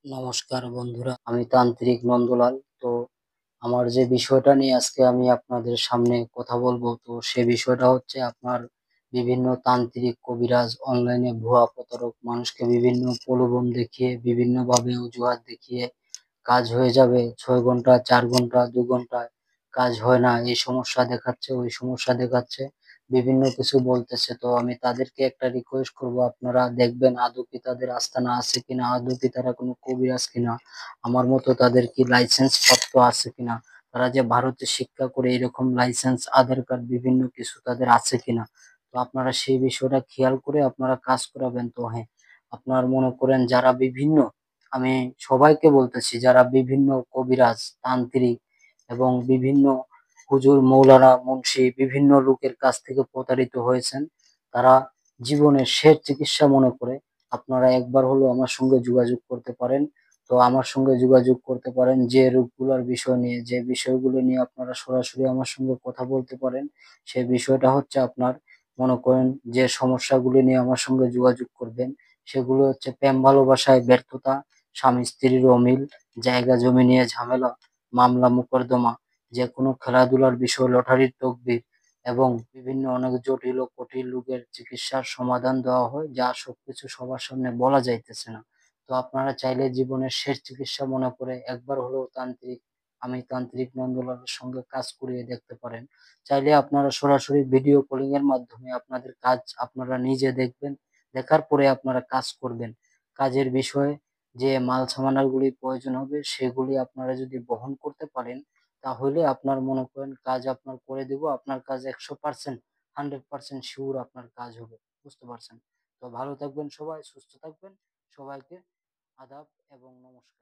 নমস্কার বন্ধুরা, আমি তান্ত্রিক নন্দলাল। তো আমার যে বিষয়টা নিয়ে আজকে আমি আপনাদের সামনে কথা বলবো, তো সে বিষয়টা হচ্ছে আপনার বিভিন্ন তান্ত্রিক কবিরাজ অনলাইনে ভুয়া প্রতারক মানুষকে বিভিন্ন প্রলোভন দেখিয়ে বিভিন্নভাবে অজুহাত দেখিয়ে কাজ হয়ে যাবে 6 ঘন্টা, 4 ঘন্টা, 2 ঘন্টায় কাজ হয় না, এই সমস্যা দেখাচ্ছে, ওই সমস্যা দেখাচ্ছে, বিভিন্ন কিছু বলতেছে। তো আমি তাদেরকে একটা রিকোয়েস্ট করব, আপনারা দেখবেন আদৌ কি তাদের আস্তানা আছে কিনা, আদৌ কি তারা কোনো কবিরাজ কিনা, আমার মতো তাদের কি লাইসেন্স পত্র আছে কিনা, তারা যে ভারতে শিক্ষা করে এরকম লাইসেন্স, আধার কার্ড, বিভিন্ন কিছু তাদের আছে কিনা। তো আপনারা সেই বিষয়টা খেয়াল করে আপনারা কাজ করাবেন। তো হ্যাঁ, আপনার মনে করেন যারা বিভিন্ন, আমি সবাইকে বলতেছি, যারা বিভিন্ন কবিরাজ, তান্ত্রিক এবং বিভিন্ন হুজুর, মৌলানা, মুন্সি বিভিন্ন লোকের কাছ থেকে প্রতারিত হয়েছেন, তারা জীবনের শেষ চিকিৎসা মনে করে আপনারা একবার হলেও আমার সঙ্গে যোগাযোগ করতে পারেন। তো আমার সঙ্গে যোগাযোগ করতে পারেন যে রোগগুলোর বিষয় নিয়ে, যে বিষয়গুলো নিয়ে আপনারা সরাসরি আমার সঙ্গে কথা বলতে পারেন। সেই বিষয়টা হচ্ছে আপনার, মনে করেন যে সমস্যাগুলি নিয়ে আমার সঙ্গে যোগাযোগ করবেন, সেগুলো হচ্ছে প্রেম ভালোবাসায় ব্যর্থতা, স্বামী স্ত্রীর অমিল, জায়গা জমি নিয়ে ঝামেলা, মামলা মোকদ্দমা, যে কোনো খেলাধুলার বিষয়, লটারির তকদির এবং বিভিন্ন অনেক জটিল ও কঠিন রোগের চিকিৎসার সমাধান দেওয়া হয়, যা সবকিছু সবার সামনে বলা যাইতেছে না। তো আপনারা চাইলে জীবনের শেষ চিকিৎসা মনে করে একবার হলেও আমি তান্ত্রিক নন্দলালের সঙ্গে কাজ করিয়ে দেখতে পারেন। চাইলে আপনারা সরাসরি ভিডিও কলিং এর মাধ্যমে আপনাদের কাজ আপনারা নিজে দেখবেন, দেখার পরে আপনারা কাজ করবেন। কাজের বিষয়ে যে মাল সামানাগুলি প্রয়োজন হবে সেগুলি আপনারা যদি বহন করতে পারেন, তাহলে আপনার মনে করেন কাজ আপনার করে দিব। আপনার কাজ 100%, 100% শিওর আপনার কাজ হবে। বুঝতে পারছেন? তো ভালো থাকবেন সবাই, সুস্থ থাকবেন। সবাইকে আদাব এবং নমস্কার।